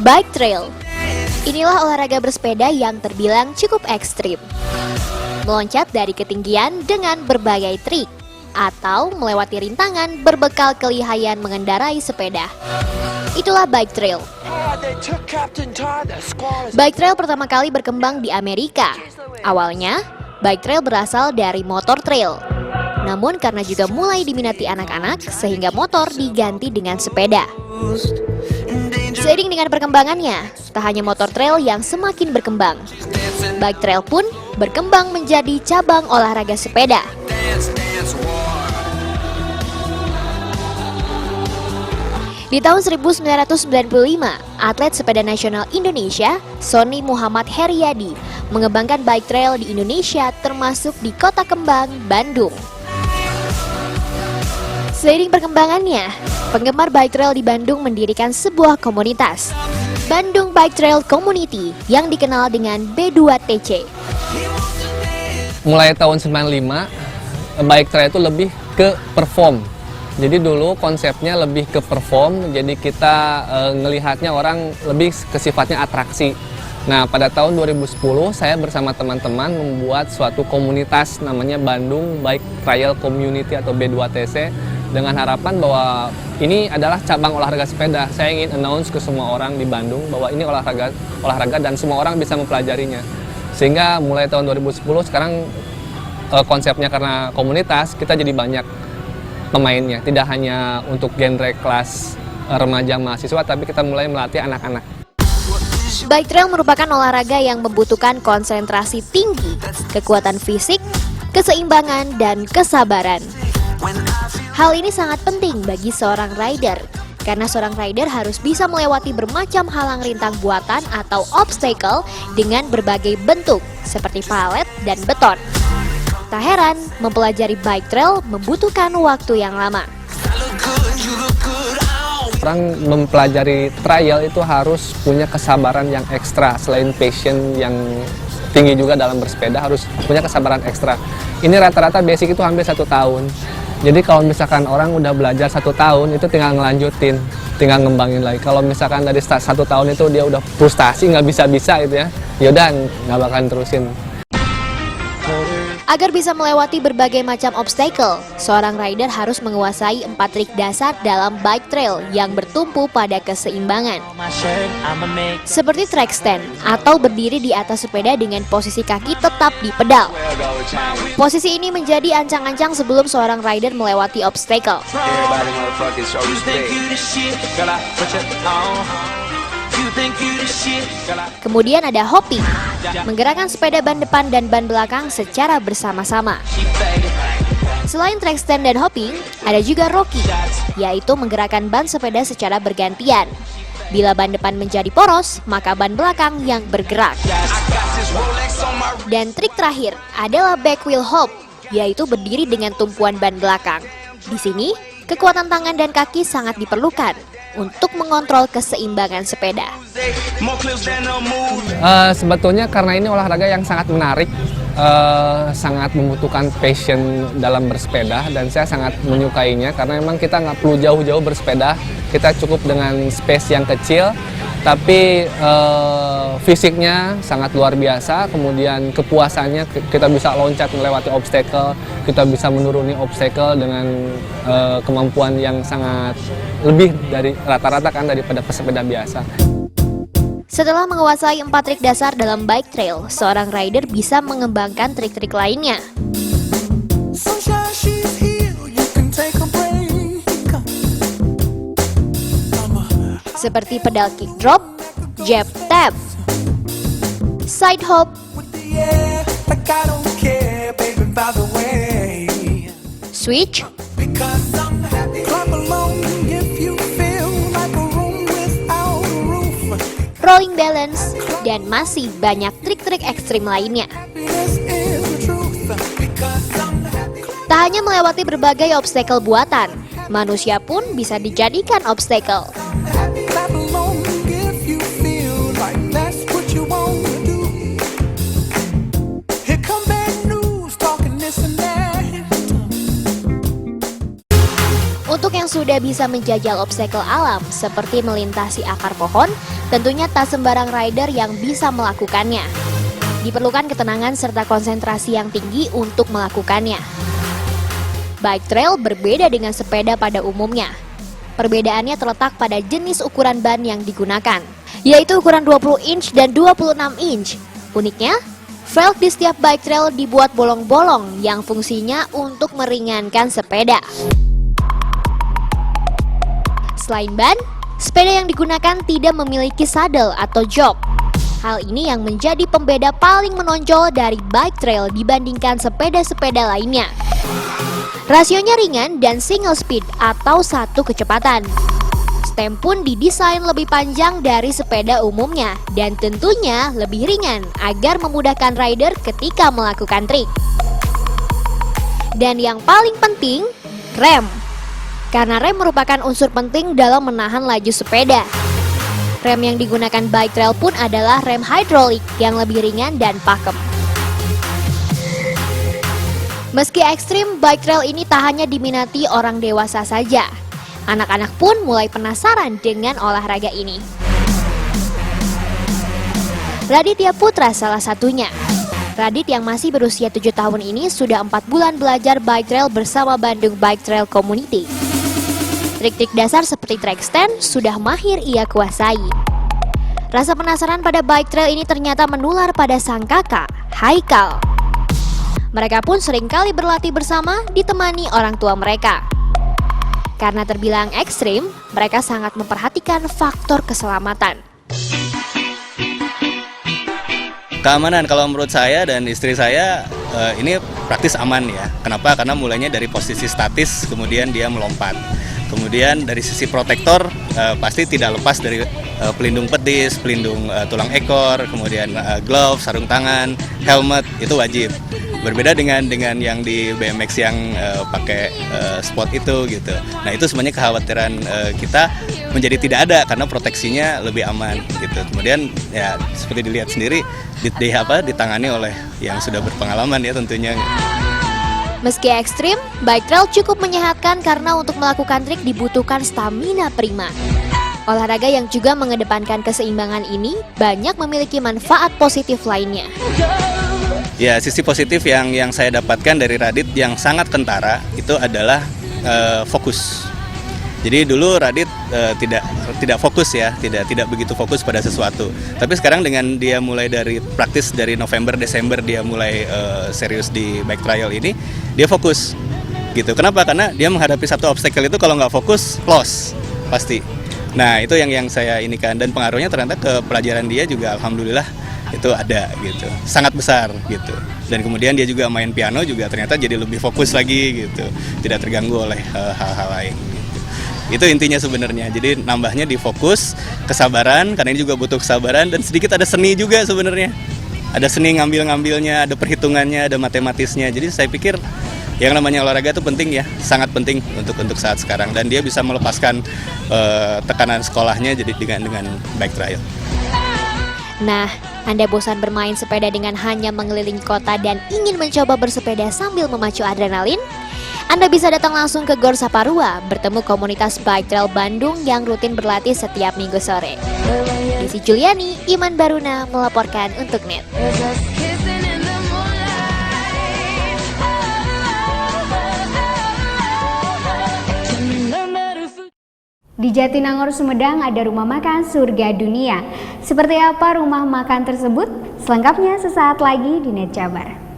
Bike trail. Inilah olahraga bersepeda yang terbilang cukup ekstrim. Meloncat dari ketinggian dengan berbagai trik, atau melewati rintangan berbekal kelihayan mengendarai sepeda. Itulah bike trail. Bike trail pertama kali berkembang di Amerika. Awalnya, bike trail berasal dari motor trail. Namun karena juga mulai diminati anak-anak, sehingga motor diganti dengan sepeda. Seiring dengan perkembangannya, tak hanya motor trail yang semakin berkembang, bike trail pun berkembang menjadi cabang olahraga sepeda. Di tahun 1995, atlet sepeda nasional Indonesia, Sony Muhammad Heriadi, mengembangkan bike trail di Indonesia termasuk di Kota Kembang, Bandung. Seiring perkembangannya, penggemar bike trail di Bandung mendirikan sebuah komunitas, Bandung Bike Trail Community, yang dikenal dengan B2TC. Mulai tahun 95, bike trail itu lebih ke perform. Jadi dulu konsepnya lebih ke perform, jadi kita ngelihatnya orang lebih ke sifatnya atraksi. Nah, pada tahun 2010 saya bersama teman-teman membuat suatu komunitas namanya Bandung Bike Trail Community atau B2TC dengan harapan bahwa ini adalah cabang olahraga sepeda. Saya ingin announce ke semua orang di Bandung bahwa ini olahraga dan semua orang bisa mempelajarinya. Sehingga mulai tahun 2010 sekarang konsepnya karena komunitas kita jadi banyak pemainnya, tidak hanya untuk genre kelas remaja mahasiswa, tapi kita mulai melatih anak-anak. Bike trail merupakan olahraga yang membutuhkan konsentrasi tinggi, kekuatan fisik, keseimbangan, dan kesabaran. Hal ini sangat penting bagi seorang rider, karena seorang rider harus bisa melewati bermacam halang rintang buatan atau obstacle dengan berbagai bentuk, seperti palet dan beton. Tak heran, mempelajari bike trail membutuhkan waktu yang lama. Orang mempelajari trail itu harus punya kesabaran yang ekstra. Selain passion yang tinggi juga dalam bersepeda, harus punya kesabaran ekstra. Ini rata-rata basic itu hampir 1 tahun. Jadi kalau misalkan orang udah belajar 1 tahun, itu tinggal ngelanjutin, tinggal ngembangin lagi. Kalau misalkan dari 1 tahun itu dia udah frustasi, nggak bisa-bisa gitu ya, yaudah nggak bakalan terusin. Agar bisa melewati berbagai macam obstacle, seorang rider harus menguasai 4 trik dasar dalam bike trail yang bertumpu pada keseimbangan. Seperti track stand atau berdiri di atas sepeda dengan posisi kaki tetap di pedal. Posisi ini menjadi ancang-ancang sebelum seorang rider melewati obstacle. Kemudian ada hopping, menggerakkan sepeda ban depan dan ban belakang secara bersama-sama. Selain track stand dan hopping, ada juga rocking, yaitu menggerakkan ban sepeda secara bergantian. Bila ban depan menjadi poros, maka ban belakang yang bergerak. Dan trik terakhir adalah back wheel hop, yaitu berdiri dengan tumpuan ban belakang. Di sini, kekuatan tangan dan kaki sangat diperlukan untuk mengontrol keseimbangan sepeda. Sebetulnya karena ini olahraga yang sangat menarik, sangat membutuhkan passion dalam bersepeda, dan saya sangat menyukainya karena memang kita nggak perlu jauh-jauh bersepeda, kita cukup dengan space yang kecil, tapi fisiknya sangat luar biasa, kemudian kepuasannya kita bisa loncat melewati obstacle, kita bisa menuruni obstacle dengan kemampuan yang sangat lebih dari rata-rata kan daripada pesepeda biasa. Setelah menguasai 4 trik dasar dalam bike trail, seorang rider bisa mengembangkan trik-trik lainnya. Seperti pedal kick drop, jab tap, side hop, switch, rolling balance, dan masih banyak trik-trik ekstrim lainnya. Tak hanya melewati berbagai obstacle buatan, manusia pun bisa dijadikan obstacle. Untuk yang sudah bisa menjajal obstacle alam seperti melintasi akar pohon, tentunya tak sembarang rider yang bisa melakukannya. Diperlukan ketenangan serta konsentrasi yang tinggi untuk melakukannya. Bike trail berbeda dengan sepeda pada umumnya. Perbedaannya terletak pada jenis ukuran ban yang digunakan, yaitu ukuran 20 inch dan 26 inch. Uniknya, velg di setiap bike trail dibuat bolong-bolong yang fungsinya untuk meringankan sepeda. Selain ban, sepeda yang digunakan tidak memiliki sadel atau jok. Hal ini yang menjadi pembeda paling menonjol dari bike trail dibandingkan sepeda-sepeda lainnya. Rasionya ringan dan single speed atau satu kecepatan. Stem pun didesain lebih panjang dari sepeda umumnya dan tentunya lebih ringan agar memudahkan rider ketika melakukan trik. Dan yang paling penting, rem. Karena rem merupakan unsur penting dalam menahan laju sepeda. Rem yang digunakan bike trail pun adalah rem hidrolik yang lebih ringan dan pakem. Meski ekstrim, bike trail ini tak hanya diminati orang dewasa saja. Anak-anak pun mulai penasaran dengan olahraga ini. Raditya Putra salah satunya. Radit yang masih berusia 7 tahun ini sudah 4 bulan belajar bike trail bersama Bandung Bike Trail Community. Trik-trik dasar seperti track stand sudah mahir ia kuasai. Rasa penasaran pada bike trail ini ternyata menular pada sang kakak, Haikal. Mereka pun seringkali berlatih bersama ditemani orang tua mereka. Karena terbilang ekstrim, mereka sangat memperhatikan faktor keselamatan. Keamanan kalau menurut saya dan istri saya ini praktis aman ya. Kenapa? Karena mulainya dari posisi statis, kemudian dia melompat. Kemudian dari sisi protektor pasti tidak lepas dari pelindung petis, pelindung tulang ekor, kemudian glove, sarung tangan, helmet itu wajib. Berbeda dengan yang di BMX yang pakai spot itu gitu. Nah itu sebenarnya kekhawatiran kita menjadi tidak ada karena proteksinya lebih aman gitu. Kemudian ya seperti dilihat sendiri ditangani oleh yang sudah berpengalaman ya tentunya. Meski ekstrim, bike trail cukup menyehatkan karena untuk melakukan trik dibutuhkan stamina prima. Olahraga yang juga mengedepankan keseimbangan ini banyak memiliki manfaat positif lainnya. Ya, sisi positif yang saya dapatkan dari Radit yang sangat kentara itu adalah fokus. Jadi dulu Radit tidak fokus ya, tidak begitu fokus pada sesuatu. Tapi sekarang dengan dia mulai dari praktis dari November Desember dia mulai serius di bike trial ini, dia fokus. Gitu. Kenapa? Karena dia menghadapi satu obstacle itu kalau nggak fokus, loss pasti. Nah, itu yang saya inikan dan pengaruhnya ternyata ke pelajaran dia juga alhamdulillah itu ada gitu, sangat besar gitu. Dan kemudian dia juga main piano juga ternyata jadi lebih fokus lagi gitu, tidak terganggu oleh hal-hal lain gitu. Itu intinya sebenarnya. Jadi nambahnya di fokus, kesabaran karena ini juga butuh kesabaran dan sedikit ada seni juga sebenarnya. Ada seni ngambil-ngambilnya, ada perhitungannya, ada matematisnya. Jadi saya pikir yang namanya olahraga itu penting ya, sangat penting untuk saat sekarang dan dia bisa melepaskan tekanan sekolahnya jadi dengan bike trial. Nah, Anda bosan bermain sepeda dengan hanya mengelilingi kota dan ingin mencoba bersepeda sambil memacu adrenalin? Anda bisa datang langsung ke Gor Saparua, bertemu komunitas bike trail Bandung yang rutin berlatih setiap minggu sore. Desi Juliani, Iman Baruna melaporkan untuk NET. Di Jatinangor, Sumedang ada rumah makan surga dunia. Seperti apa rumah makan tersebut? Selengkapnya sesaat lagi di NET Jabar.